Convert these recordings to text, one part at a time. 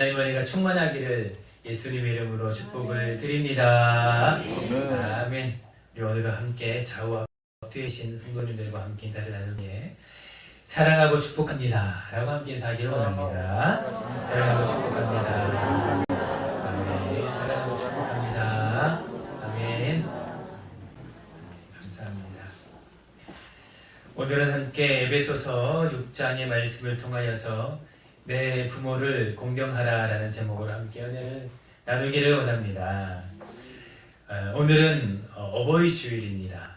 하나님 은혜가 충만하기를 예수님의 이름으로 축복을 드립니다. 아멘. 우리 오늘은 함께 좌우와 뒤에 계신 성도님들과 함께 인사를 나누기에 사랑하고 축복합니다 라고 함께 인사하기를 원합니다. 사랑하고 축복합니다. 아멘. 사랑하고 축복합니다. 아멘. 감사합니다. 오늘은 함께 에베소서 6장의 말씀을 통하여서 내 부모를 공경하라 라는 제목으로 함께 은혜를 나누기를 원합니다. 오늘은 어버이 주일입니다.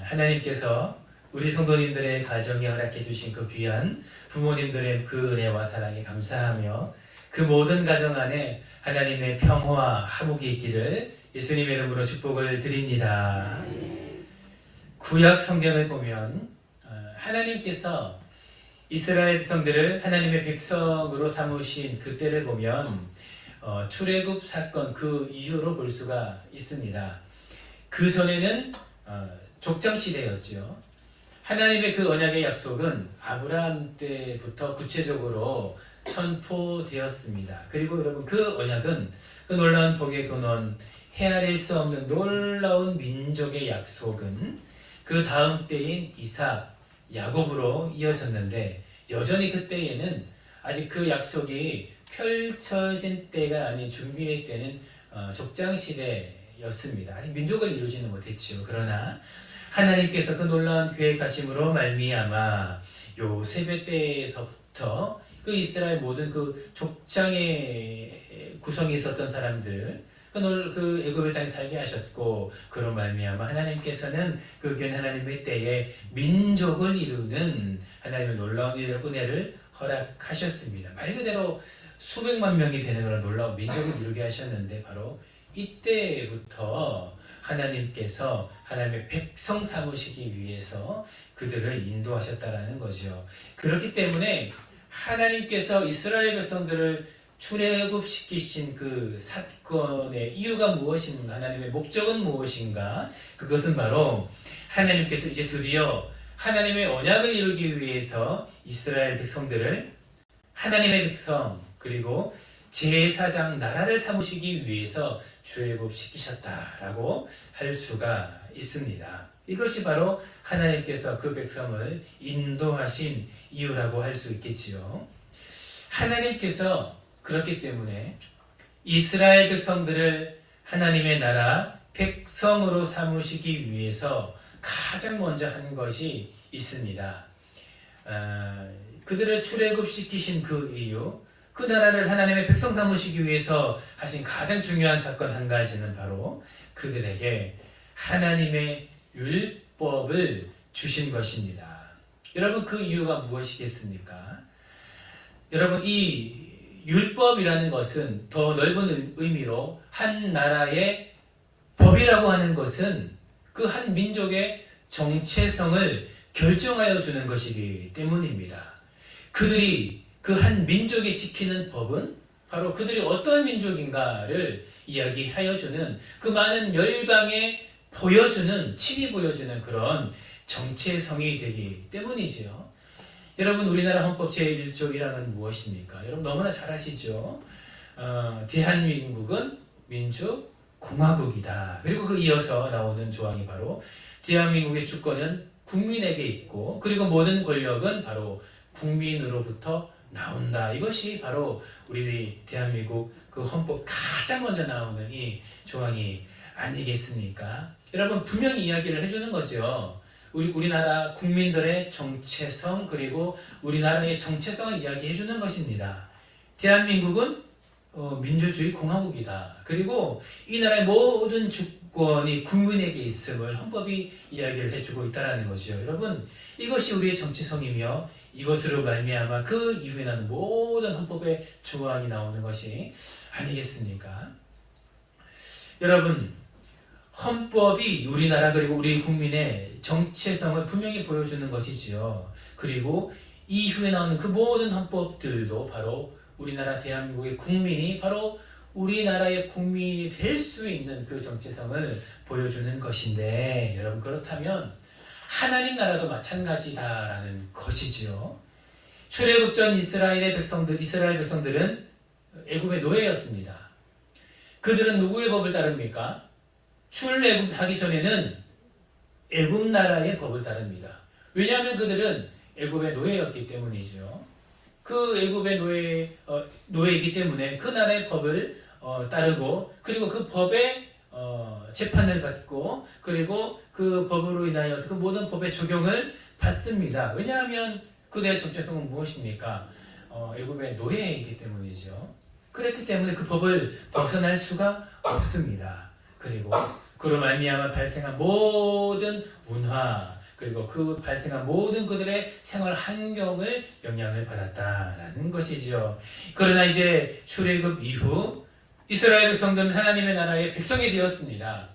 하나님께서 우리 성도님들의 가정에 허락해 주신 그 귀한 부모님들의 그 은혜와 사랑에 감사하며 그 모든 가정 안에 하나님의 평화와 화목이 있기를 예수님의 이름으로 축복을 드립니다. 구약 성경을 보면 하나님께서 이스라엘 백성들을 하나님의 백성으로 삼으신 그때를 보면 출애굽 사건 그 이후로 볼 수가 있습니다. 그 전에는 족장 시대였죠. 하나님의 그 언약의 약속은 아브라함 때부터 구체적으로 선포되었습니다. 그리고 여러분 그 언약은 그 놀라운 복의 근원, 헤아릴 수 없는 놀라운 민족의 약속은 그 다음 때인 이삭, 야곱으로 이어졌는데 여전히 그때에는 아직 그 약속이 펼쳐진 때가 아닌 준비의 때는 족장시대였습니다. 아직 민족을 이루지는 못했죠. 그러나 하나님께서 그 놀라운 계획하심으로 말미암아 요 세배 때에서부터 그 이스라엘 모든 그 족장에 구성이 있었던 사람들 그 애굽의 땅에 살게 하셨고 그로 말미암아 하나님께서는 그 귀한 하나님의 때에 민족을 이루는 하나님의 놀라운 은혜를 허락하셨습니다. 말 그대로 수백만 명이 되는 그런 놀라운 민족을 이루게 하셨는데 바로 이때부터 하나님께서 하나님의 백성 삼으시기 위해서 그들을 인도하셨다라는 거죠. 그렇기 때문에 하나님께서 이스라엘 백성들을 출애굽시키신 그 사건의 이유가 무엇인가, 하나님의 목적은 무엇인가, 그것은 바로 하나님께서 이제 드디어 하나님의 언약을 이루기 위해서 이스라엘 백성들을 하나님의 백성 그리고 제사장 나라를 삼으시기 위해서 출애굽시키셨다라고 할 수가 있습니다. 이것이 바로 하나님께서 그 백성을 인도하신 이유라고 할 수 있겠지요. 하나님께서 그렇기 때문에 이스라엘 백성들을 하나님의 나라 백성으로 삼으시기 위해서 가장 먼저 한 것이 있습니다. 그들을 출애굽시키신 그 이유, 그 나라를 하나님의 백성 삼으시기 위해서 하신 가장 중요한 사건 한 가지는 바로 그들에게 하나님의 율법을 주신 것입니다. 여러분 그 이유가 무엇이겠습니까? 여러분 이 율법이라는 것은 더 넓은 의미로 한 나라의 법이라고 하는 것은 그 한 민족의 정체성을 결정하여 주는 것이기 때문입니다. 그들이 그 한 민족이 지키는 법은 바로 그들이 어떤 민족인가를 이야기하여 주는 그 많은 열방에 친히 보여주는 그런 정체성이 되기 때문이지요. 여러분 우리나라 헌법 제1조 1항은 무엇입니까? 여러분 너무나 잘 아시죠? 대한민국은 민주공화국이다. 그리고 그 이어서 나오는 조항이 바로 대한민국의 주권은 국민에게 있고 그리고 모든 권력은 바로 국민으로부터 나온다. 이것이 바로 우리 대한민국 그 헌법 가장 먼저 나오는 이 조항이 아니겠습니까? 여러분 분명히 이야기를 해주는 거죠. 우리나라 국민들의 정체성 그리고 우리나라의 정체성을 이야기해 주는 것입니다. 대한민국은 민주주의 공화국이다. 그리고 이 나라의 모든 주권이 국민에게 있음을 헌법이 이야기를 해주고 있다는 것이죠. 여러분 이것이 우리의 정체성이며 이것으로 말미암아 그 이후에 나는 모든 헌법의 조항이 나오는 것이 아니겠습니까? 여러분 헌법이 우리나라 그리고 우리 국민의 정체성을 분명히 보여주는 것이지요. 그리고 이후에 나오는 그 모든 헌법들도 바로 우리나라 대한민국의 국민이 바로 우리나라의 국민이 될 수 있는 그 정체성을 보여주는 것인데 여러분 그렇다면 하나님 나라도 마찬가지다라는 것이지요. 출애굽 전 이스라엘 백성들은 애굽의 노예였습니다. 그들은 누구의 법을 따릅니까? 출애굽하기 전에는 애굽 나라의 법을 따릅니다. 왜냐하면 그들은 애굽의 노예였기 때문이죠. 그 애굽의 노예이기 때문에 그 나라의 법을 따르고, 그리고 그 법에 재판을 받고, 그리고 그 법으로 인하여서 그 모든 법의 적용을 받습니다. 왜냐하면 그들의 정체성은 무엇입니까? 애굽의 노예이기 때문이죠. 그렇기 때문에 그 법을 벗어날 수가 없습니다. 그리고 그로 말미암아 발생한 모든 문화, 그리고 그 발생한 모든 그들의 생활 환경을 영향을 받았다라는 것이지요. 그러나 이제 출애굽 이후 이스라엘 백성들은 하나님의 나라의 백성이 되었습니다.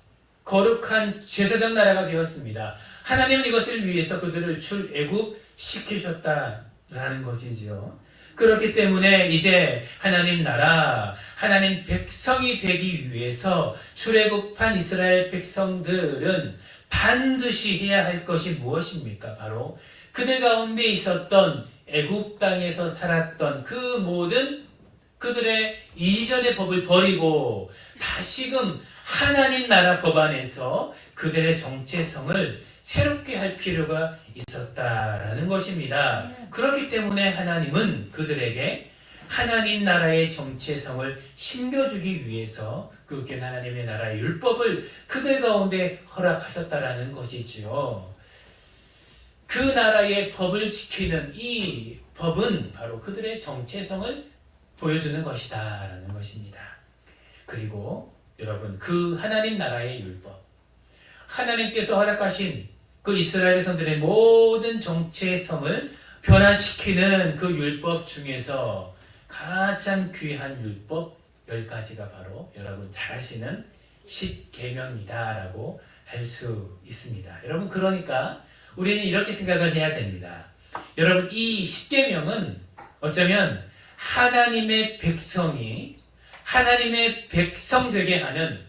거룩한 제사장 나라가 되었습니다. 하나님은 이것을 위해서 그들을 출애굽 시키셨다라는 것이지요. 그렇기 때문에 이제 하나님 나라, 하나님 백성이 되기 위해서 출애굽한 이스라엘 백성들은 반드시 해야 할 것이 무엇입니까? 바로 그들 가운데 있었던 애굽 땅에서 살았던 그 모든 그들의 이전의 법을 버리고 다시금 하나님 나라 법 안에서 그들의 정체성을 새롭게 할 필요가 있었다라는 것입니다. 그렇기 때문에 하나님은 그들에게 하나님 나라의 정체성을 심겨주기 위해서 그 하나님의 나라의 율법을 그들 가운데 허락하셨다라는 것이지요. 그 나라의 법을 지키는 이 법은 바로 그들의 정체성을 보여주는 것이다라는 것입니다. 그리고 여러분, 그 하나님 나라의 율법, 하나님께서 허락하신 그 이스라엘 백성들의 모든 정체성을 변화시키는 그 율법 중에서 가장 귀한 율법 10가지가 바로 여러분 잘 아시는 10계명이다라고 할 수 있습니다. 여러분, 그러니까 우리는 이렇게 생각을 해야 됩니다. 여러분, 이 10계명은 어쩌면 하나님의 백성이 하나님의 백성 되게 하는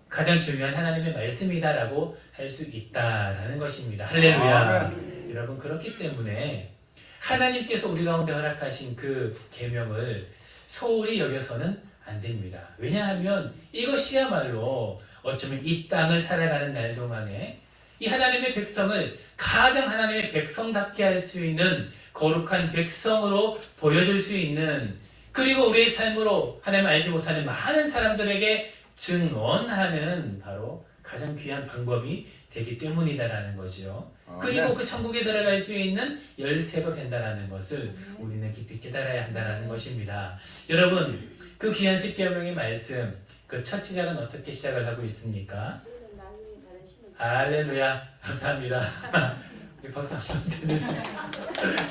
가장 중요한 하나님의 말씀이다라고 할 수 있다라는 것입니다. 할렐루야. 여러분, 그렇기 때문에 하나님께서 우리 가운데 허락하신 그 계명을 소홀히 여겨서는 안 됩니다. 왜냐하면 이것이야말로 어쩌면 이 땅을 살아가는 날 동안에 이 하나님의 백성을 가장 하나님의 백성답게 할 수 있는 거룩한 백성으로 보여줄 수 있는, 그리고 우리의 삶으로 하나님을 알지 못하는 많은 사람들에게 증언하는 바로 가장 귀한 방법이 되기 때문이다라는 거죠. 그리고 그 천국에 들어갈 수 있는 열쇠가 된다는 것을 우리는 깊이 깨달아야 한다는 것입니다. 여러분, 그 귀한 십계명의 말씀, 그 첫 시작은 어떻게 시작을 하고 있습니까? 할렐루야. 감사합니다. 우리 박수 한번 쳐주시죠.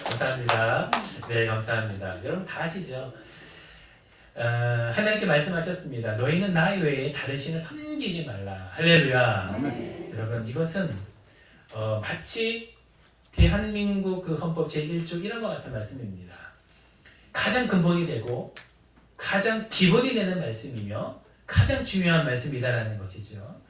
감사합니다. 네, 감사합니다. 여러분 다 아시죠? 하나님께 말씀하셨습니다. 너희는 나 외에 다른 신을 섬기지 말라. 할렐루야. 아멘. 여러분, 이것은 마치 대한민국 그 헌법 제1조 이런 것 같은 말씀입니다. 가장 근본이 되고 가장 기본이 되는 말씀이며 가장 중요한 말씀이다라는 것이죠.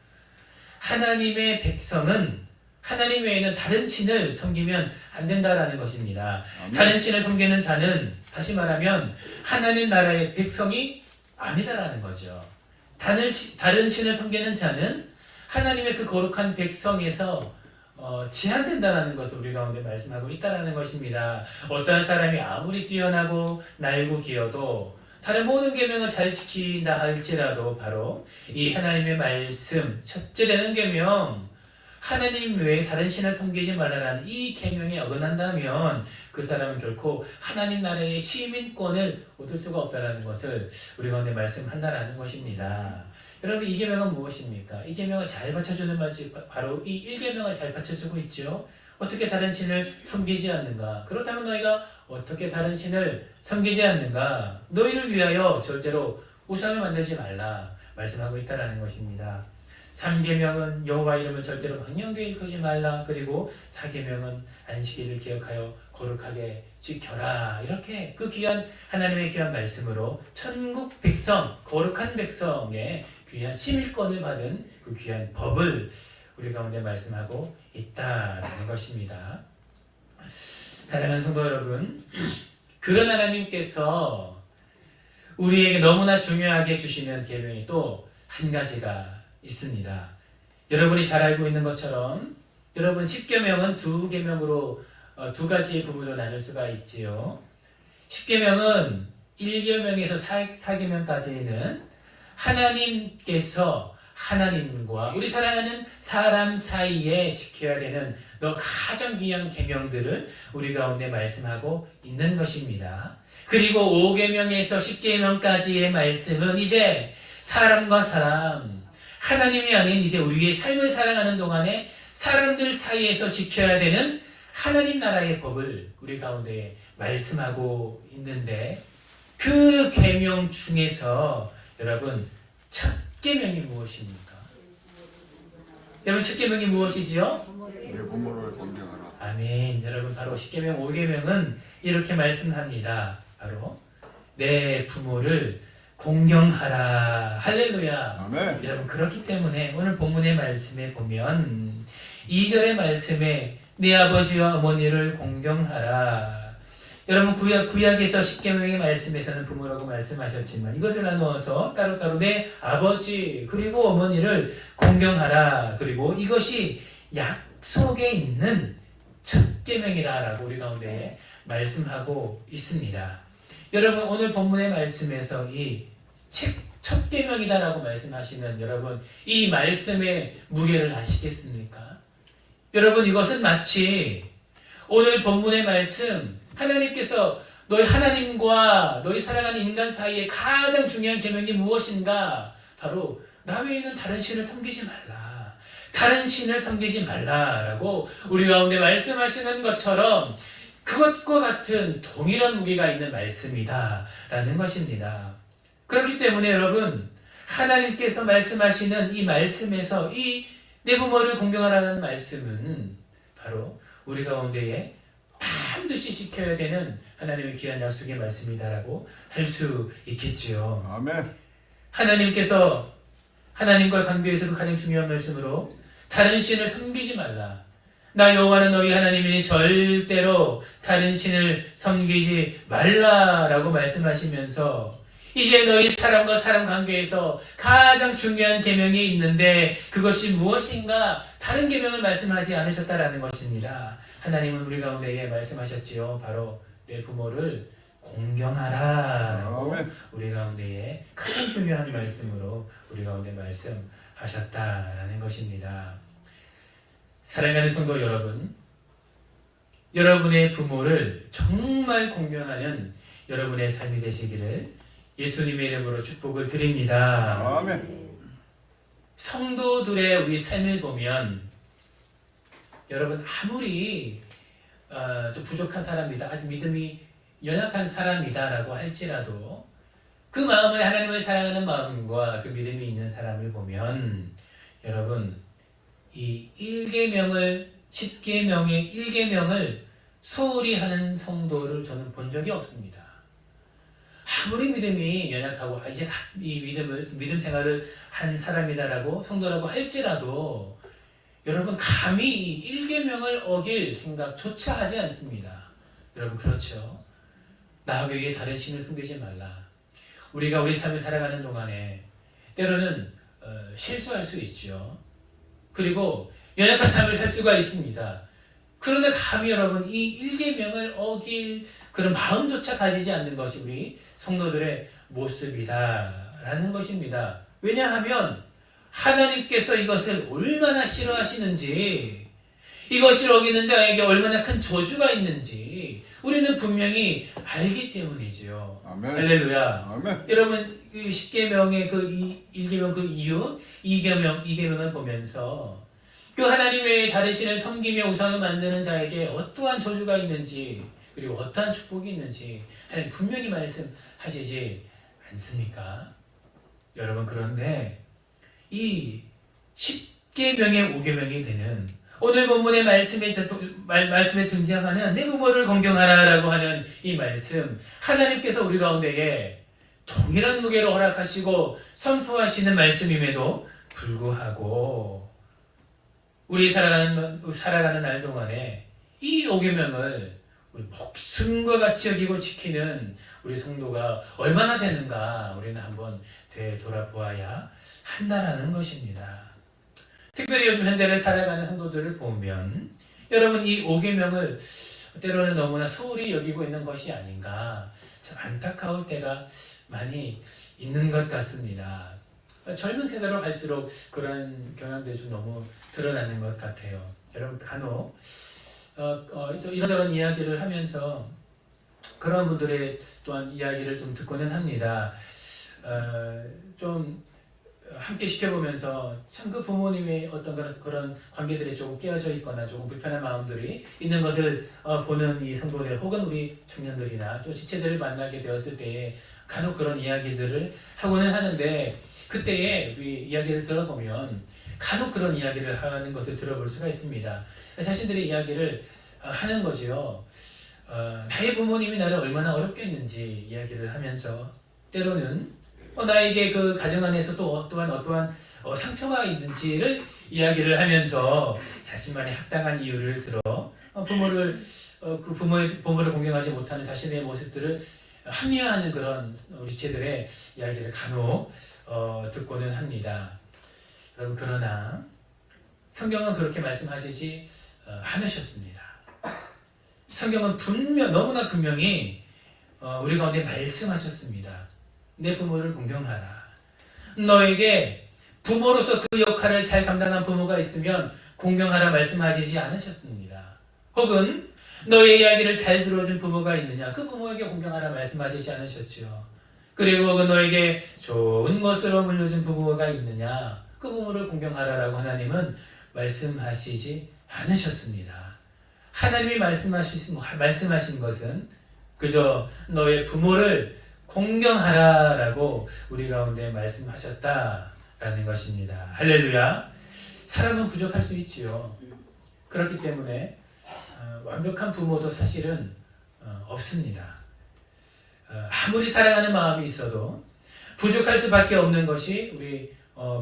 하나님의 백성은 하나님 외에는 다른 신을 섬기면 안 된다라는 것입니다. 아멘. 다른 신을 섬기는 자는 다시 말하면 하나님 나라의 백성이 아니다라는 거죠. 다른 신을 섬기는 자는 하나님의 그 거룩한 백성에서 제한된다라는 것을 우리 가운데 말씀하고 있다라는 것입니다. 어떠한 사람이 아무리 뛰어나고 날고 기어도 다른 모든 계명을 잘 지킨다 할지라도 바로 이 하나님의 말씀, 첫째 되는 계명, 하나님 외에 다른 신을 섬기지 말라는 이 계명에 어긋난다면 그 사람은 결코 하나님 나라의 시민권을 얻을 수가 없다는 것을 우리 가운데 말씀한다라는 것입니다. 여러분, 이 계명은 무엇입니까? 이 계명을 잘 받쳐주는 것이 바로 이 1계명을 잘 받쳐주고 있죠. 어떻게 다른 신을 섬기지 않는가? 그렇다면 너희가 어떻게 다른 신을 섬기지 않는가? 너희를 위하여 절대로 우상을 만들지 말라 말씀하고 있다는 것입니다. 3계명은 여호와 이름을 절대로 망령되이 일컫지 말라. 그리고 4계명은 안식일을 기억하여 거룩하게 지켜라. 이렇게 그 귀한 하나님의 귀한 말씀으로 천국 백성, 거룩한 백성의 귀한 시민권을 받은 그 귀한 법을 우리 가운데 말씀하고 있다는 것입니다. 사랑하는 성도 여러분, 그런 하나님께서 우리에게 너무나 중요하게 주시는 계명이 또 한 가지가 있습니다. 여러분이 잘 알고 있는 것처럼 여러분 10계명은 두 계명으로 두 가지의 부분으로 나눌 수가 있지요. 10계명은 1계명에서 4계명까지는 하나님께서 하나님과 우리 사랑하는 사람 사이에 지켜야 되는 가장 귀한 계명들을 우리 가운데 말씀하고 있는 것입니다. 그리고 5계명에서 10계명까지의 말씀은 이제 사람과 사람, 하나님이 아닌 이제 우리의 삶을 살아가는 동안에 사람들 사이에서 지켜야 되는 하나님 나라의 법을 우리 가운데 말씀하고 있는데 그 계명 중에서 여러분 첫 계명이 무엇입니까? 여러분 첫 계명이 무엇이지요? 내 부모를 존경하라. 아멘. 여러분 바로 10계명 5계명은 이렇게 말씀합니다. 바로 내 부모를 공경하라. 할렐루야. 아멘. 여러분 그렇기 때문에 오늘 본문의 말씀에 보면 2절의 말씀에 내 아버지와 어머니를 공경하라. 여러분 구약에서 10계명의 말씀에서는 부모라고 말씀하셨지만 이것을 나누어서 따로따로 내 아버지 그리고 어머니를 공경하라. 그리고 이것이 약속에 있는 첫 계명이다라고 우리 가운데 말씀하고 있습니다. 여러분 오늘 본문의 말씀에서 이 첫 계명이다라고 말씀하시는 여러분 이 말씀의 무게를 아시겠습니까? 여러분 이것은 마치 오늘 본문의 말씀 하나님께서 너희 하나님과 너희 사랑하는 인간 사이에 가장 중요한 계명이 무엇인가? 바로 나 외에는 다른 신을 섬기지 말라. 다른 신을 섬기지 말라라고 우리 가운데 말씀하시는 것처럼 그것과 같은 동일한 무게가 있는 말씀이다라는 것입니다. 그렇기 때문에 여러분 하나님께서 말씀하시는 이 말씀에서 이 내 부모를 공경하라는 말씀은 바로 우리 가운데에 반드시 지켜야 되는 하나님의 귀한 약속의 말씀이다라고 할 수 있겠지요. 아멘. 하나님께서 하나님과 관계에서 그 가장 중요한 말씀으로 다른 신을 섬기지 말라. 나 여호와는 너희 하나님이니 절대로 다른 신을 섬기지 말라라고 말씀하시면서 이제 너희 사람과 사람 관계에서 가장 중요한 계명이 있는데 그것이 무엇인가? 다른 계명을 말씀하지 않으셨다라는 것입니다. 하나님은 우리 가운데에 말씀하셨지요. 바로 내 부모를 공경하라라고 우리 가운데에 가장 중요한 말씀으로 우리 가운데 말씀하셨다라는 것입니다. 사랑하는 성도 여러분, 여러분의 부모를 정말 공경하는 여러분의 삶이 되시기를 예수님의 이름으로 축복을 드립니다. 아멘. 성도들의 우리 삶을 보면 여러분 아무리 좀 부족한 사람이다, 아직 믿음이 연약한 사람이다라고 할지라도 그 마음을 하나님을 사랑하는 마음과 그 믿음이 있는 사람을 보면 여러분 이 1계명을 10계명의 1계명을 소홀히 하는 성도를 저는 본 적이 없습니다. 아무리 믿음이 연약하고 이제 이 믿음 생활을 한 사람이다라고 성도라고 할지라도 여러분 감히 이 1계명을 어길 생각조차 하지 않습니다. 여러분 그렇죠? 나 외에 다른 신을 섬기지 말라. 우리가 우리 삶을 살아가는 동안에 때로는 실수할 수 있죠. 그리고 연약한 삶을 살 수가 있습니다. 그런데 감히 여러분 이 1계명을 어길 그런 마음조차 가지지 않는 것이 우리 성도들의 모습이다라는 것입니다. 왜냐하면 하나님께서 이것을 얼마나 싫어하시는지, 이것을 어기는 자에게 얼마나 큰 저주가 있는지 우리는 분명히 알기 때문이지요. 아멘. 할렐루야. 아멘. 여러분 그 10계명의 그 1계명 그 이유 2계명을 보면서 그 하나님 외에 다른 신을 섬기며 우상을 만드는 자에게 어떠한 저주가 있는지 그리고 어떠한 축복이 있는지 하나님 분명히 말씀하시지 않습니까? 여러분 그런데 이 10계명의 5계명이 되는 오늘 본문의 말씀에 등장하는 내 부모를 공경하라라고 하는 이 말씀 하나님께서 우리 가운데에 동일한 무게로 허락하시고 선포하시는 말씀임에도 불구하고 우리 살아가는 날 동안에 이 5계명을 우리 목숨과 같이 여기고 지키는 우리 성도가 얼마나 되는가 우리는 한번 되돌아보아야 한다라는 것입니다. 특별히 요즘 현대를 살아가는 성도들을 보면 여러분 이 5계명을 때로는 너무나 소홀히 여기고 있는 것이 아닌가 참 안타까울 때가 많이 있는 것 같습니다. 젊은 세대로 갈수록 그런 경향들이 좀 너무 드러나는 것 같아요. 여러분 간혹 이런저런 이야기를 하면서 그런 분들의 또한 이야기를 좀 듣고는 합니다. 좀 함께 시켜보면서 참 그 부모님의 어떤 그런 관계들이 조금 깨어져 있거나 조금 불편한 마음들이 있는 것을 보는 이 성도들 혹은 우리 청년들이나 또 지체들을 만나게 되었을 때에 간혹 그런 이야기들을 하고는 하는데 그때에 우리 이야기를 들어보면 간혹 그런 이야기를 하는 것을 들어볼 수가 있습니다. 자신들의 이야기를 하는 거지요. 나의 부모님이 나를 얼마나 어렵게 했는지 이야기를 하면서 때로는 나에게 그 가정 안에서 또한 어떠한 상처가 있는지를 이야기를 하면서 자신만의 합당한 이유를 들어 그 부모를 공경하지 못하는 자신의 모습들을 합리화하는 그런 우리 지체들의 이야기를 간혹 듣고는 합니다. 여러분 그러나 성경은 그렇게 말씀하시지 않으셨습니다. 성경은 너무나 분명히 우리 가운데 말씀하셨습니다. 내 부모를 공경하라. 너에게 부모로서 그 역할을 잘 감당한 부모가 있으면 공경하라 말씀하시지 않으셨습니다. 혹은 너의 이야기를 잘 들어준 부모가 있느냐 그 부모에게 공경하라 말씀하시지 않으셨죠. 그리고 혹은 너에게 좋은 것으로 물려준 부모가 있느냐 그 부모를 공경하라라고 하나님은 말씀하시지 않으셨습니다. 하나님이 말씀하신 것은 그저 너의 부모를 공경하라라고 우리 가운데 말씀하셨다라는 것입니다. 할렐루야. 사람은 부족할 수 있지요. 그렇기 때문에 완벽한 부모도 사실은 없습니다. 아무리 사랑하는 마음이 있어도 부족할 수밖에 없는 것이 우리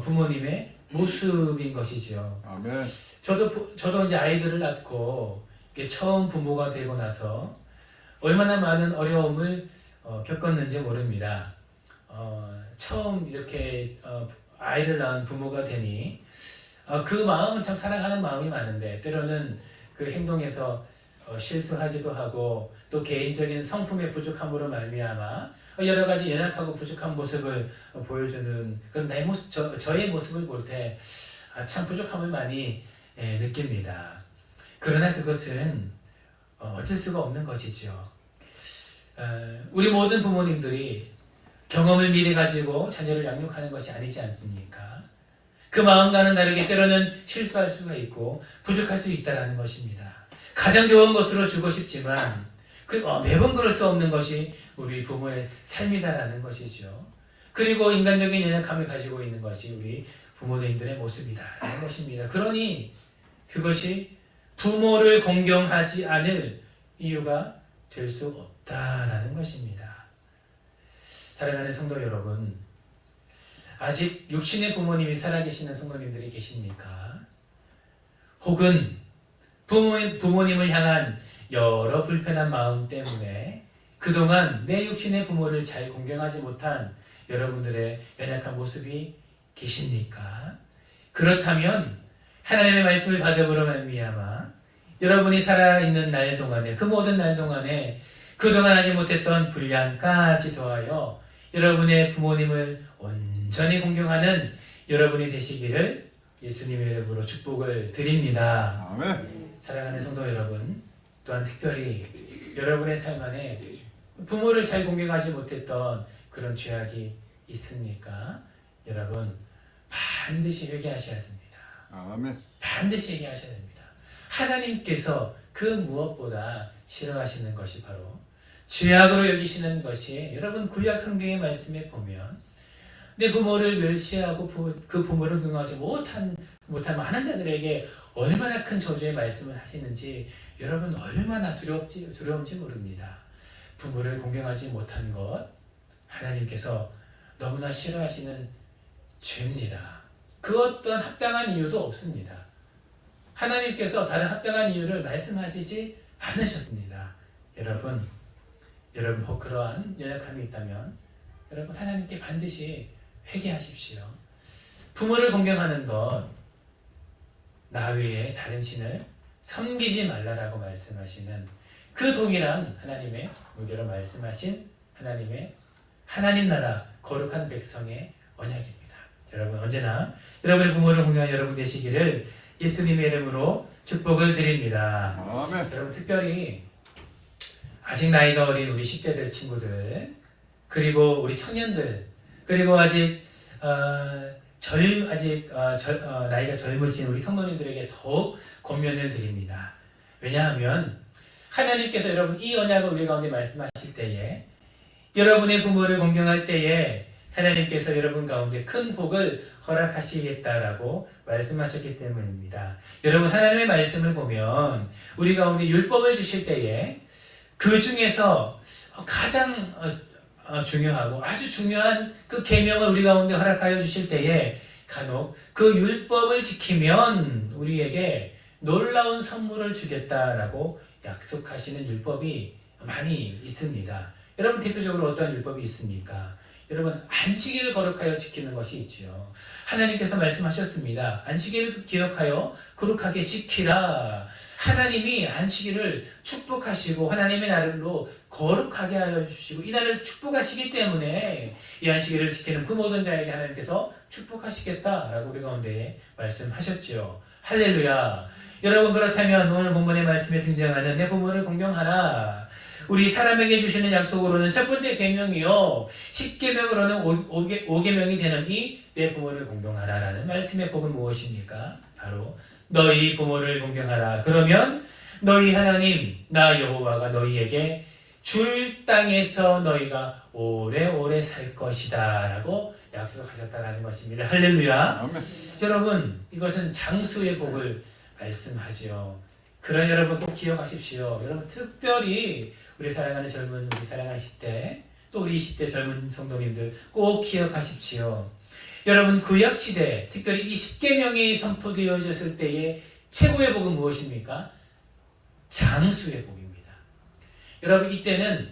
부모님의 모습인 것이지요. 아멘. 저도 이제 아이들을 낳고 처음 부모가 되고 나서 얼마나 많은 어려움을 겪었는지 모릅니다. 처음 이렇게 아이를 낳은 부모가 되니 그 마음은 참 사랑하는 마음이 많은데 때로는 그 행동에서 실수하기도 하고 또 개인적인 성품의 부족함으로 말미암아 여러 가지 연약하고 부족한 모습을 보여주는 그런 내 모습, 저의 모습을 볼 때 참 부족함을 많이 느낍니다. 그러나 그것은 어쩔 수가 없는 것이죠. 우리 모든 부모님들이 경험을 미리 가지고 자녀를 양육하는 것이 아니지 않습니까? 그 마음과는 다르게 때로는 실수할 수가 있고 부족할 수 있다는 것입니다. 가장 좋은 것으로 주고 싶지만 매번 그럴 수 없는 것이 우리 부모의 삶이다라는 것이죠. 그리고 인간적인 연약함을 가지고 있는 것이 우리 부모님들의 모습이다라는 것입니다. 그러니 그것이 부모를 공경하지 않을 이유가 될 수 없다라는 것입니다. 사랑하는 성도 여러분, 아직 육신의 부모님이 살아계시는 성도님들이 계십니까? 혹은 부모님을 향한 여러 불편한 마음 때문에 그동안 내 육신의 부모를 잘 공경하지 못한 여러분들의 연약한 모습이 계십니까? 그렇다면 하나님의 말씀을 받음으로 말미암아 여러분이 살아있는 날 동안에 그 모든 날 동안에 그동안 하지 못했던 분량까지 더하여 여러분의 부모님을 온전히 공경하는 여러분이 되시기를 예수님의 이름으로 축복을 드립니다. 아멘. 사랑하는 성도 여러분, 또한 특별히 여러분의 삶 안에 부모를 잘 공경하지 못했던 그런 죄악이 있습니까? 여러분 반드시 회개하셔야 됩니다. 아멘. 반드시 회개하셔야 됩니다. 하나님께서 그 무엇보다 싫어하시는 것이 바로 죄악으로 여기시는 것이 여러분 구약 성경의 말씀에 보면 내 부모를 멸시하고 그 부모를 공경하지 못한 많은 자들에게 얼마나 큰 저주의 말씀을 하시는지 여러분 얼마나 두려운지 모릅니다. 부모를 공경하지 못한 것 하나님께서 너무나 싫어하시는 죄입니다. 그 어떤 합당한 이유도 없습니다. 하나님께서 다른 합당한 이유를 말씀하시지 않으셨습니다. 여러분 혹 그러한 연약함이 있다면 여러분 하나님께 반드시 회개하십시오. 부모를 공경하는 것, 나 외에 다른 신을 섬기지 말라라고 말씀하시는 그 동일한 하나님의 무게로 말씀하신 하나님 나라 거룩한 백성의 언약입니다. 여러분 언제나 여러분의 부모를 공경하는 여러분 되시기를 예수님의 이름으로 축복을 드립니다. 아멘. 여러분 특별히 아직 나이가 어린 우리 10대들 친구들, 그리고 우리 청년들, 그리고 아직 나이가 젊으신 우리 성도님들에게 더욱 권면을 드립니다. 왜냐하면 하나님께서 여러분 이 언약을 우리 가운데 말씀하실 때에, 여러분의 부모를 공경할 때에 하나님께서 여러분 가운데 큰 복을 허락하시겠다라고 말씀하셨기 때문입니다. 여러분 하나님의 말씀을 보면 우리 가운데 율법을 주실 때에 그 중에서 가장 중요하고 아주 중요한 그 계명을 우리 가운데 허락하여 주실 때에 간혹 그 율법을 지키면 우리에게 놀라운 선물을 주겠다라고 약속하시는 율법이 많이 있습니다. 여러분 대표적으로 어떤 율법이 있습니까? 여러분 안식일을 거룩하여 지키는 것이 있죠. 하나님께서 말씀하셨습니다. 안식일을 기억하여 거룩하게 지키라. 하나님이 안식일을 축복하시고 하나님의 날로 거룩하게 하여 주시고 이 날을 축복하시기 때문에 이 안식일을 지키는 그 모든 자에게 하나님께서 축복하시겠다라고 우리 가운데 말씀하셨죠. 할렐루야. 여러분 그렇다면 오늘 본문의 말씀에 등장하는 내 부모를 공경하라. 우리 사람에게 주시는 약속으로는 첫 번째 계명이요, 10계명으로는 5계명이 되는 이 내 부모를 공경하라라는 말씀의 복은 무엇입니까? 바로 너희 부모를 공경하라. 그러면 너희 하나님 나 여호와가 너희에게 줄 땅에서 너희가 오래오래 살 것이다 라고 약속하셨다라는 것입니다. 할렐루야. 아멘. 여러분 이것은 장수의 복을 말씀하죠. 그런 여러분 꼭 기억하십시오. 여러분 특별히 우리 사랑하는 10대 또 우리 20대 젊은 성도님들 꼭 기억하십시오. 여러분 구약시대 특별히 이 10계명이 선포되어졌을 때의 최고의 복은 무엇입니까? 장수의 복입니다. 여러분 이때는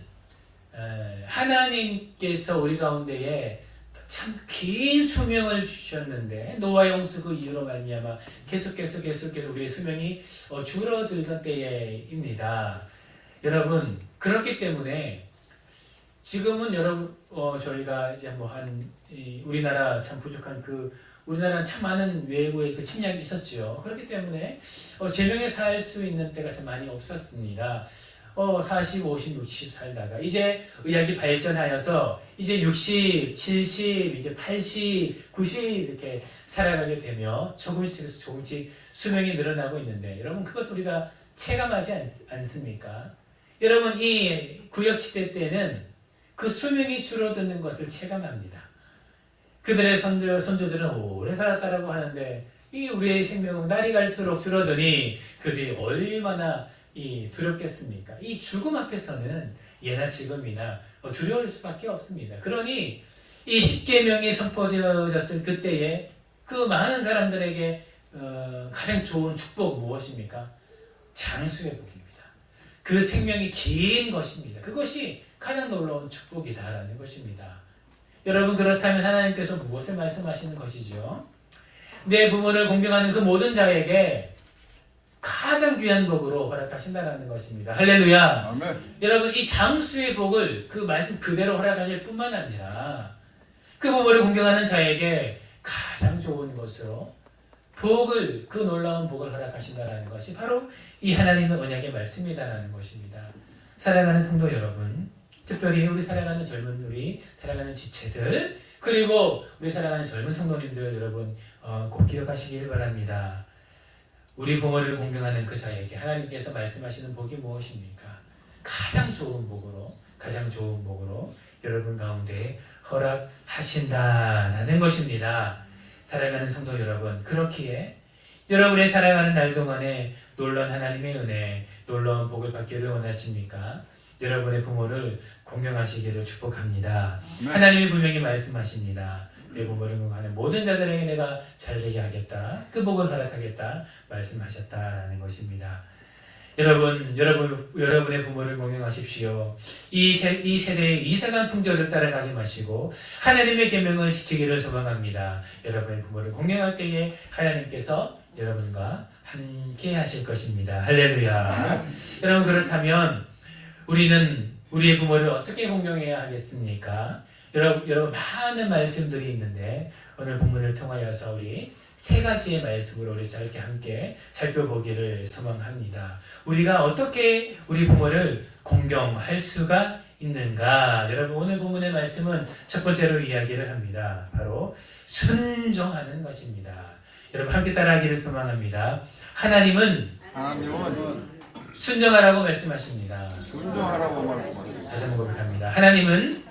하나님께서 우리 가운데에 참 긴 수명을 주셨는데 노아의 홍수 그 이유로 말미암아 계속해서 우리의 수명이 줄어들던 때입니다. 여러분 그렇기 때문에 지금은 여러분 저희가 이제 우리나라 참 부족한 우리나라는 참 많은 외부의 그 침략이 있었죠. 그렇기 때문에 제명에 살 수 있는 때가 참 많이 없었습니다. 40, 50, 60 살다가 이제 의학이 발전하여서 이제 60, 70, 이제 80, 90 이렇게 살아가게 되며 조금씩 수명이 늘어나고 있는데 여러분 그것 우리가 체감하지 않습니까? 여러분 이 구약시대 때는 그 수명이 줄어드는 것을 체감합니다. 그들의 선조들은 오래 살았다라고 하는데 이 우리의 생명은 날이 갈수록 줄어드니 그들이 얼마나 두렵겠습니까? 이 죽음 앞에서는 예나 지금이나 두려울 수밖에 없습니다. 그러니 이 10계명이 선포되어졌을 그때에 그 많은 사람들에게 가장 좋은 축복 무엇입니까? 장수의 복입니다. 그 생명이 긴 것입니다. 그것이 가장 놀라운 축복이다라는 것입니다. 여러분 그렇다면 하나님께서 무엇을 말씀하시는 것이죠? 내 부모를 공경하는 그 모든 자에게 가장 귀한 복으로 허락하신다는 것입니다. 할렐루야. 아멘. 여러분 이 장수의 복을 그 말씀 그대로 허락하실 뿐만 아니라 그 부모를 공경하는 자에게 가장 좋은 것으로 그 놀라운 복을 허락하신다는 것이 바로 이 하나님의 언약의 말씀이다라는 것입니다. 사랑하는 성도 여러분, 특별히 우리 사랑하는 지체들, 그리고 우리 사랑하는 젊은 성도님들 여러분 꼭 기억하시길 바랍니다. 우리 부모를 공경하는 그 자에게 하나님께서 말씀하시는 복이 무엇입니까? 가장 좋은 복으로 여러분 가운데 허락하신다라는 것입니다. 사랑하는 성도 여러분, 그렇기에 여러분의 살아가는 날 동안에 놀라운 하나님의 은혜, 놀라운 복을 받기를 원하십니까? 여러분의 부모를 공경하시기를 축복합니다. 네. 하나님이 분명히 말씀하십니다. 내 부모를 공경하는 모든 자들에게 내가 잘되게 하겠다. 그 복을 허락하겠다. 말씀하셨다라는 것입니다. 여러분의 부모를 공경하십시오. 이 세대의 이상한 풍조를 따라가지 마시고 하나님의 계명을 지키기를 소망합니다. 여러분의 부모를 공경할 때에 하나님께서 여러분과 함께 하실 것입니다. 할렐루야. 여러분, 그렇다면 우리는 우리의 부모를 어떻게 공경해야 하겠습니까? 여러분 많은 말씀들이 있는데 오늘 본문을 통하여서 우리 세 가지의 말씀으로 우리 짧게 함께 살펴보기를 소망합니다. 우리가 어떻게 우리 부모를 공경할 수가 있는가? 여러분, 오늘 본문의 말씀은 첫 번째로 이야기를 합니다. 바로 순종하는 것입니다. 여러분 함께 따라하기를 소망합니다. 하나님은 순종하라고 말씀하십니다. 순종하라고 말씀하십니다. 다시 한번 고백합니다. 하나님은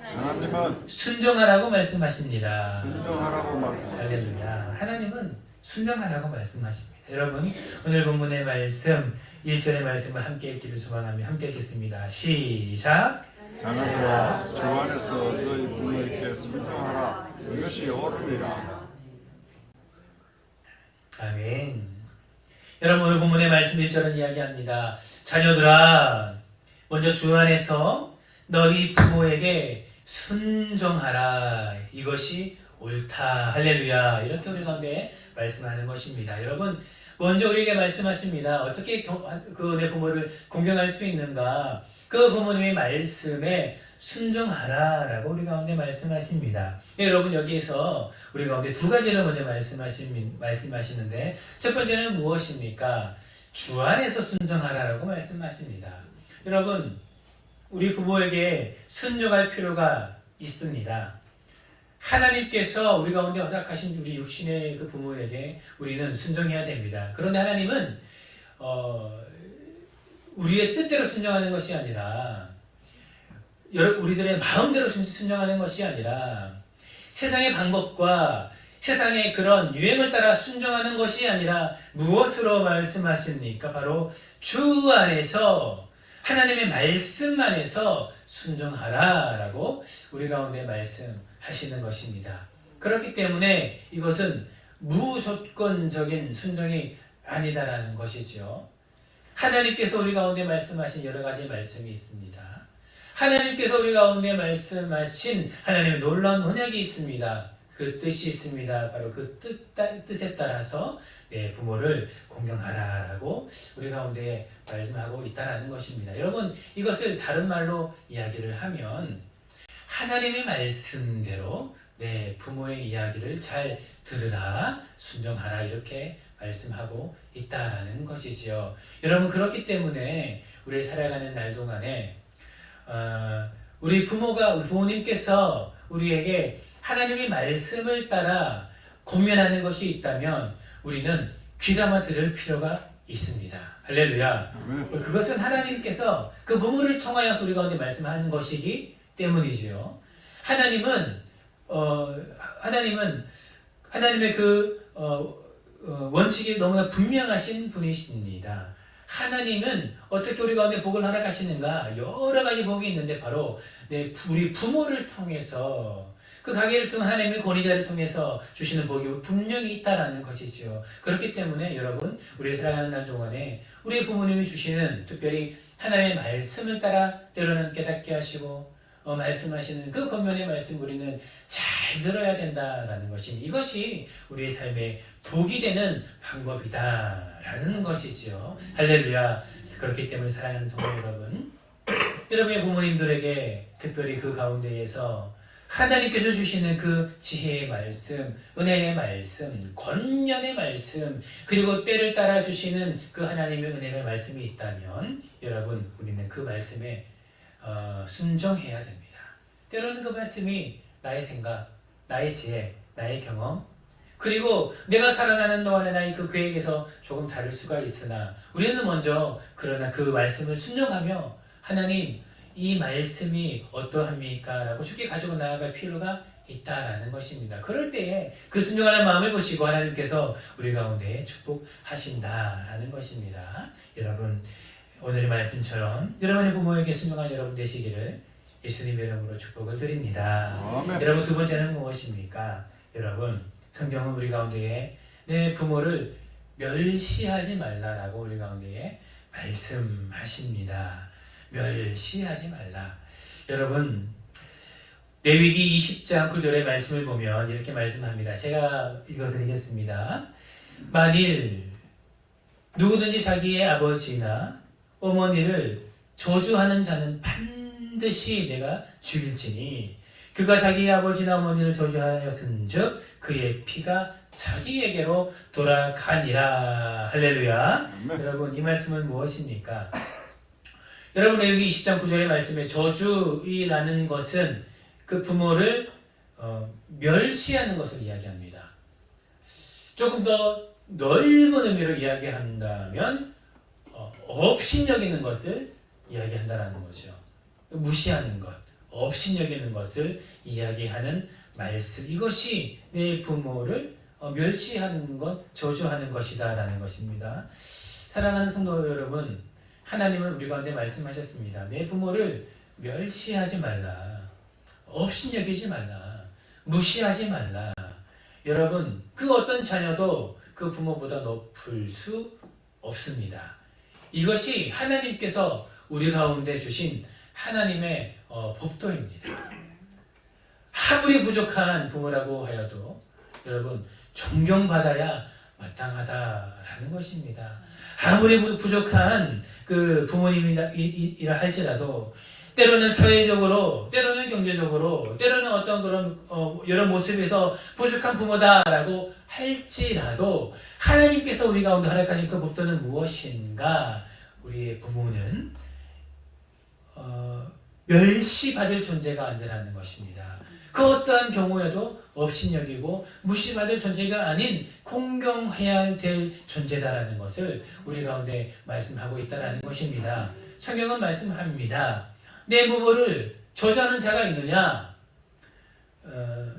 순종하라고 말씀하십니다. 순종하라고 말씀하십니다. 할렐루야. 하나님은 순종하라고 말씀하십니다. 여러분, 오늘 본문의 말씀 1절의 말씀을 함께 읽기를 소망하며 함께 읽겠습니다. 시작. 자녀들아, 주 안에서 너희 부모에게 순종하라. 이것이 옳으리라. 아멘. 여러분, 오늘 본문의 말씀 1절은 이야기합니다. 자녀들아, 먼저 주 안에서 너희 부모에게 순종하라. 이것이 옳다. 할렐루야. 이렇게 우리 가운데 말씀하는 것입니다. 여러분, 먼저 우리에게 말씀하십니다. 어떻게 내 부모를 공경할 수 있는가? 그 부모님의 말씀에 순종하라 라고 우리 가운데 말씀하십니다. 여러분, 여기에서 우리 가운데 두 가지를 먼저 말씀하시는데 첫 번째는 무엇입니까? 주 안에서 순종하라라고 말씀하십니다. 여러분, 우리 부모에게 순종할 필요가 있습니다. 하나님께서 우리 가운데 허락하신 우리 육신의 그 부모에게 우리는 순종해야 됩니다. 그런데 하나님은 우리의 뜻대로 순종하는 것이 아니라 우리들의 마음대로 순종하는 것이 아니라 세상의 방법과 세상의 그런 유행을 따라 순종하는 것이 아니라 무엇으로 말씀하십니까? 바로 주 안에서 하나님의 말씀 안에서 순종하라 라고 우리 가운데 말씀하시는 것입니다. 그렇기 때문에 이것은 무조건적인 순종이 아니다라는 것이죠. 하나님께서 우리 가운데 말씀하신 여러 가지 말씀이 있습니다. 하나님께서 우리 가운데 말씀하신 하나님의 놀라운 언약이 있습니다. 그 뜻이 있습니다. 바로 그 뜻에 따라서 내 부모를 공경하라라고 우리 가운데 말씀하고 있다라는 것입니다. 여러분, 이것을 다른 말로 이야기를 하면 하나님의 말씀대로 내 부모의 이야기를 잘 들으라, 순종하라 이렇게 말씀하고 있다라는 것이지요. 여러분, 그렇기 때문에 우리 살아가는 날 동안에 우리 부모님께서 우리에게 하나님의 말씀을 따라 권면하는 것이 있다면 우리는 귀담아 들을 필요가 있습니다. 할렐루야. 그것은 하나님께서 그 부모를 통하여서 우리 가운데 말씀하는 것이기 때문이지요. 하나님은 하나님의 그 원칙이 너무나 분명하신 분이십니다. 하나님은 어떻게 우리 가운데 복을 허락하시는가? 여러 가지 복이 있는데 바로 우리 부모를 통해서 그 가게를 통한 하나님의 권위자를 통해서 주시는 복이 분명히 있다라는 것이죠. 그렇기 때문에 여러분, 우리 살아가는 날 동안에 우리 부모님이 주시는 특별히 하나님의 말씀을 따라 때로는 깨닫게 하시고 말씀하시는 그 권면의 말씀 우리는 잘 들어야 된다라는 것입니다. 이것이 우리의 삶의 복이 되는 방법이다라는 것이죠. 할렐루야. 그렇기 때문에 사랑하는 성도 여러분, 여러분의 부모님들에게 특별히 그 가운데에서 하나님께서 주시는 그 지혜의 말씀, 은혜의 말씀, 권면의 말씀, 그리고 때를 따라 주시는 그 하나님의 은혜의 말씀이 있다면 여러분, 우리는 그 말씀에 순종해야 됩니다. 때로는 그 말씀이 나의 생각, 나의 지혜, 나의 경험, 그리고 내가 살아가는 동안에 나의 그 계획에서 조금 다를 수가 있으나 우리는 먼저 그러나 그 말씀을 순종하며 하나님, 이 말씀이 어떠합니까? 라고 쉽게 가지고 나아갈 필요가 있다라는 것입니다. 그럴 때에 그 순종하는 마음을 보시고 하나님께서 우리 가운데 축복하신다라는 것입니다. 여러분, 오늘의 말씀처럼 여러분의 부모에게 순종한 여러분 되시기를 예수님의 이름으로 축복을 드립니다. 아멘. 여러분, 두 번째는 무엇입니까? 여러분, 성경은 우리 가운데에 내 부모를 멸시하지 말라라고 우리 가운데에 말씀하십니다. 멸시하지 말라. 여러분, 레위기 20장 9절의 말씀을 보면 이렇게 말씀합니다. 제가 읽어드리겠습니다. 만일 누구든지 자기의 아버지나 어머니를 저주하는 자는 반드시 내가 죽일지니 그가 자기의 아버지나 어머니를 저주하였은즉 그의 피가 자기에게로 돌아가니라. 할렐루야. 아멘. 여러분, 이 말씀은 무엇입니까? 여러분, 레위기 20장 9절의 말씀에 저주이라는 것은 그 부모를 멸시하는 것을 이야기합니다. 조금 더 넓은 의미로 이야기한다면 업신여기는 것을 이야기한다라는 거죠. 무시하는 것, 업신여기는 것을 이야기하는 말씀. 이것이 내 부모를 멸시하는 것, 저주하는 것이다라는 것입니다. 사랑하는 성도 여러분, 하나님은 우리 가운데 말씀하셨습니다. 내 부모를 멸시하지 말라, 업신여기지 말라, 무시하지 말라. 여러분, 그 어떤 자녀도 그 부모보다 높을 수 없습니다. 이것이 하나님께서 우리 가운데 주신 하나님의 법도입니다. 아무리 부족한 부모라고 하여도 여러분 존경받아야 마땅하다라는 것입니다. 아무리 부족한 그 부모님이라 할지라도 때로는 사회적으로, 때로는 경제적으로, 때로는 어떤 그런 여러 모습에서 부족한 부모다라고 할지라도 하나님께서 우리 가운데 허락하신 그 법도는 무엇인가? 우리의 부모는 멸시받을 존재가 아니라는 것입니다. 그 어떠한 경우에도 업신여기고 무시받을 존재가 아닌 공경해야 될 존재다라는 것을 우리 가운데 말씀하고 있다는 것입니다. 성경은 말씀합니다. 내 부모를 저주하는 자가 있느냐?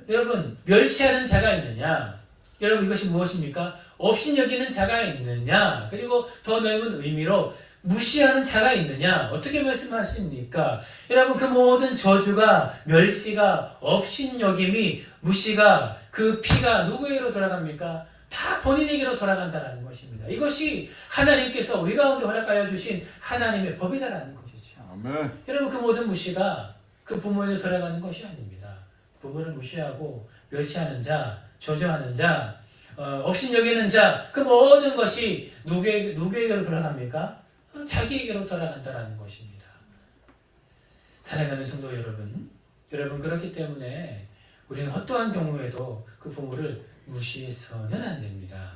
여러분, 멸시하는 자가 있느냐? 여러분, 이것이 무엇입니까? 업신여기는 자가 있느냐? 그리고 더 넓은 의미로 무시하는 자가 있느냐? 어떻게 말씀하십니까? 여러분, 그 모든 저주가, 멸시가, 업신여김이, 무시가, 그 피가 누구에게로 돌아갑니까? 다 본인에게로 돌아간다는 것입니다. 이것이 하나님께서 우리 가운데 허락하여 주신 하나님의 법이다라는 것이죠. 아멘. 여러분, 그 모든 무시가 그 부모에게 돌아가는 것이 아닙니다. 부모를 무시하고 멸시하는 자, 저주하는 자, 업신여기는 자, 그 모든 것이 누구에게로 돌아갑니까? 자기에게로 돌아간다라는 것입니다. 사랑하는 성도 여러분, 그렇기 때문에 우리는 어떠한 경우에도 그 부모를 무시해서는 안 됩니다.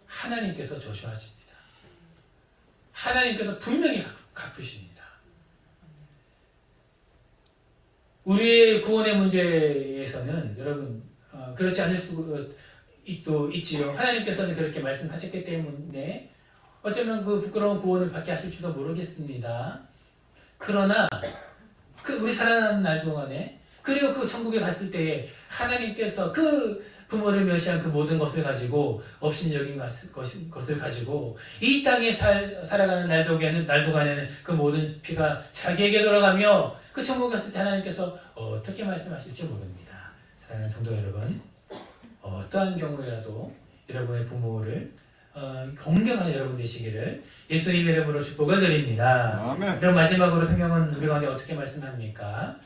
하나님께서 저주하십니다. 하나님께서 분명히 갚으십니다. 우리의 구원의 문제에서는 여러분 그렇지 않을 수도 있지요. 하나님께서는 그렇게 말씀하셨기 때문에 어쩌면 그 부끄러운 구원을 받게 하실지도 모르겠습니다. 그러나 그 우리 살아가는 날 동안에 그리고 그 천국에 갔을 때에 하나님께서 그 부모를 멸시한 그 모든 것을 가지고 업신여긴 것을 가지고 이 땅에 살아가는 날 동안에는 그 모든 피가 자기에게 돌아가며 그 천국에 갔을 때 하나님께서 어떻게 말씀하실지 모릅니다. 사랑하는 성도 여러분, 어떠한 경우에라도 여러분의 부모를 공경하는 여러분 되시기를 예수님의 이름으로 축복을 드립니다. 아멘. 그럼 마지막으로 성경은 우리 가운데 어떻게 말씀합니까?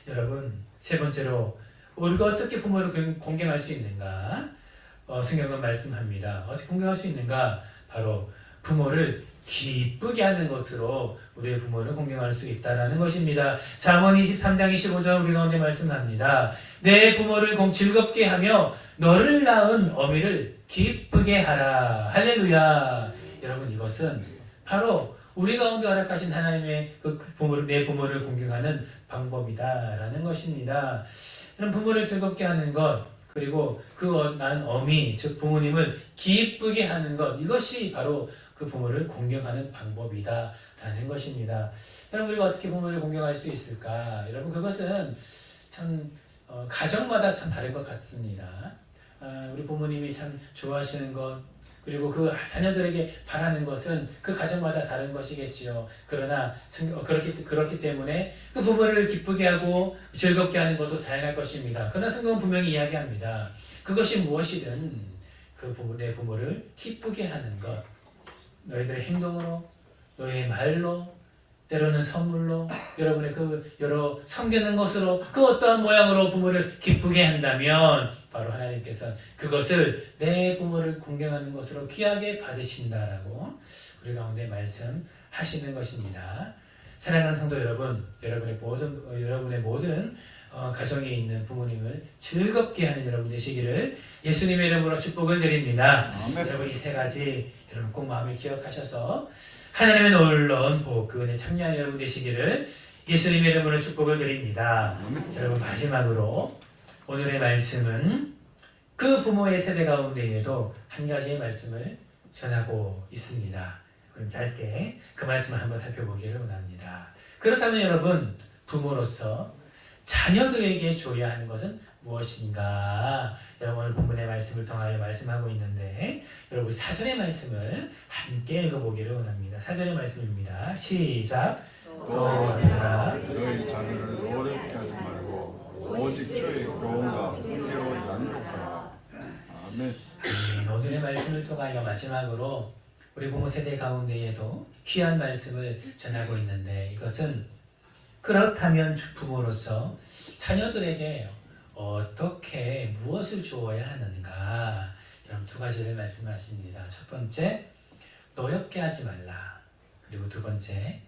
여러분, 세 번째로 우리가 어떻게 부모를 공경할 수 있는가? 성경은 말씀합니다. 어떻게 공경할 수 있는가? 바로 부모를 기쁘게 하는 것으로 우리의 부모를 공경할 수 있다는 것입니다. 잠언 23장 25절 우리 가운데 말씀합니다. 내 부모를 즐겁게 하며 너를 낳은 어미를 기쁘게 하라. 할렐루야. 여러분, 이것은 바로 우리 가운데 허락하신 하나님의 내 부모를 공경하는 방법이다라는 것입니다. 그럼 부모를 즐겁게 하는 것, 그리고 그 낳은 어미, 즉 부모님을 기쁘게 하는 것, 이것이 바로 그 부모를 공경하는 방법이다라는 것입니다. 여러분, 우리가 어떻게 부모를 공경할 수 있을까? 여러분, 그것은 참 가정마다 참 다른 것 같습니다. 우리 부모님이 참 좋아하시는 것, 그리고 그 자녀들에게 바라는 것은 그 가정마다 다른 것이겠지요. 그러나 그렇기 때문에 그 부모를 기쁘게 하고 즐겁게 하는 것도 다양할 것입니다. 그러나 성경은 분명히 이야기합니다. 그것이 무엇이든 내 부모를 기쁘게 하는 것, 너희들의 행동으로, 너의 말로, 때로는 선물로, 여러분의 그 여러 섬기는 것으로, 그 어떠한 모양으로 부모를 기쁘게 한다면 바로 하나님께서 그것을 내 부모를 공경하는 것으로 귀하게 받으신다라고 우리 가운데 말씀하시는 것입니다. 사랑하는 성도 여러분, 여러분의 모든 가정에 있는 부모님을 즐겁게 하는 여러분 되시기를 예수님의 이름으로 축복을 드립니다. 아멘. 여러분 이 세 가지 여러분 꼭 마음에 기억하셔서 하나님의 놀라운 복, 그 은혜 참여하는 여러분 되시기를 예수님의 이름으로 축복을 드립니다. 아멘. 여러분 마지막으로 오늘의 말씀은 그 부모의 세대 가운데에도 한 가지의 말씀을 전하고 있습니다. 그럼 짧게 그 말씀을 한번 살펴보기를 원합니다. 그렇다면 여러분, 부모로서 자녀들에게 줘야 하는 것은 무엇인가? 여러분 오늘 본문의 말씀을 통하여 말씀하고 있는데 여러분 사전의 말씀을 함께 읽어보기를 원합니다. 사전의 말씀입니다. 시작! 너희가 너희 자녀를 어렵게 하지 말고 오직 주의 교훈과 훈계로 양육하라. 아멘. 오늘의 말씀을 통하여 마지막으로 우리 부모 세대 가운데에도 귀한 말씀을 전하고 있는데 이것은 그렇다면 부모로서 자녀들에게 어떻게 무엇을 주어야 하는가? 여러분 두 가지를 말씀하십니다. 첫 번째, 노엽게 하지 말라. 그리고 두 번째,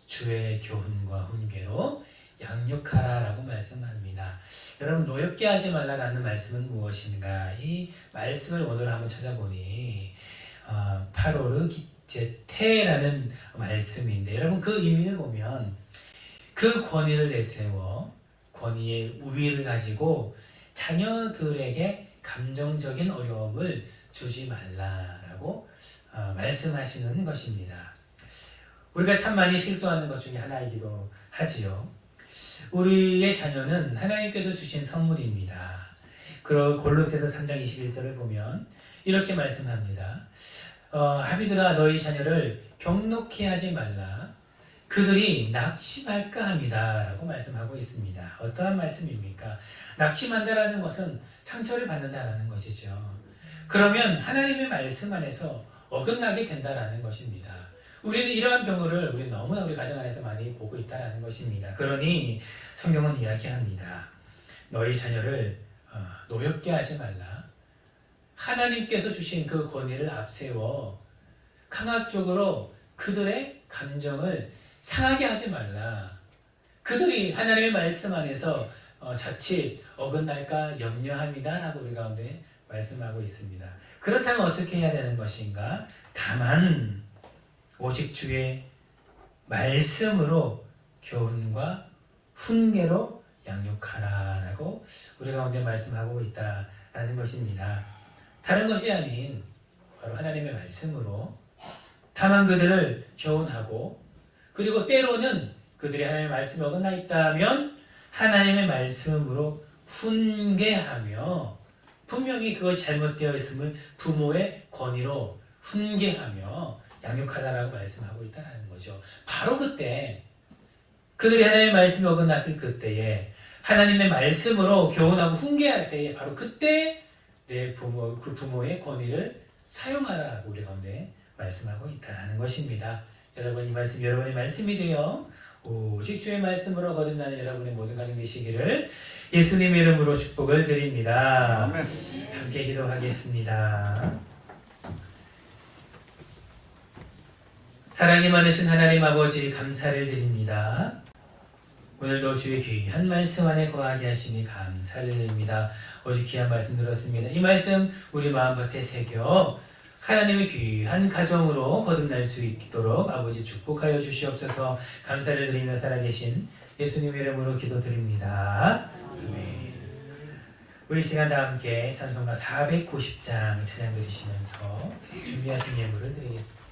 주의 교훈과 훈계로 양육하라라고 말씀합니다. 여러분 노엽게 하지 말라라는 말씀은 무엇인가? 이 말씀을 오늘 한번 찾아보니 파로르 기제테라는 말씀인데 여러분 그 의미를 보면 그 권위를 내세워 권위의 우위를 가지고 자녀들에게 감정적인 어려움을 주지 말라라고 말씀하시는 것입니다. 우리가 참 많이 실수하는 것 중에 하나이기도 하지요. 우리의 자녀는 하나님께서 주신 선물입니다. 골로새서 3장 21절을 보면 이렇게 말씀합니다. 아비들아 너희 자녀를 경록케 하지 말라. 그들이 낙심할까 합니다. 라고 말씀하고 있습니다. 어떠한 말씀입니까? 낙심한다라는 것은 상처를 받는다라는 것이죠. 그러면 하나님의 말씀 안에서 어긋나게 된다라는 것입니다. 우리는 이러한 경우를 너무나 우리 가정 안에서 많이 보고 있다는 것입니다. 그러니 성경은 이야기합니다. 너희 자녀를 노엽게 하지 말라. 하나님께서 주신 그 권위를 앞세워 강압적으로 그들의 감정을 상하게 하지 말라. 그들이 하나님의 말씀 안에서 자칫 어긋날까 염려합니다. 라고 우리 가운데 말씀하고 있습니다. 그렇다면 어떻게 해야 되는 것인가? 다만 오직 주의 말씀으로 교훈과 훈계로 양육하라 라고 우리 가운데 말씀하고 있다라는 것입니다. 다른 것이 아닌 바로 하나님의 말씀으로 다만 그들을 교훈하고 그리고 때로는 그들이 하나님의 말씀에 어긋나 있다면 하나님의 말씀으로 훈계하며 분명히 그것이 잘못되어 있음을 부모의 권위로 훈계하며 양육하다라고 말씀하고 있다는 거죠. 바로 그때 그들이 하나님의 말씀에 어긋났을 그때에 하나님의 말씀으로 교훈하고 훈계할 때에 바로 그때 그 부모의 권위를 사용하라고 우리 가운데 말씀하고 있다는 것입니다. 여러분 이 말씀 여러분의 말씀이 되어 오직 주의 말씀으로 거듭나는 여러분의 모든 가정 되시기를 예수님의 이름으로 축복을 드립니다. 아멘. 함께 기도하겠습니다. 사랑이 많으신 하나님 아버지 감사를 드립니다. 오늘도 주의 귀한 말씀 안에 거하게 하시니 감사를 드립니다. 오직 귀한 말씀 들었습니다. 이 말씀 우리 마음밭에 새겨 하나님의 귀한 가정으로 거듭날 수 있도록 아버지 축복하여 주시옵소서. 감사를 드리며 살아계신 예수님의 이름으로 기도드립니다. 아멘. 우리 시간 다 함께 찬송가 490장 찬양 드리시면서 준비하신 예물을 드리겠습니다.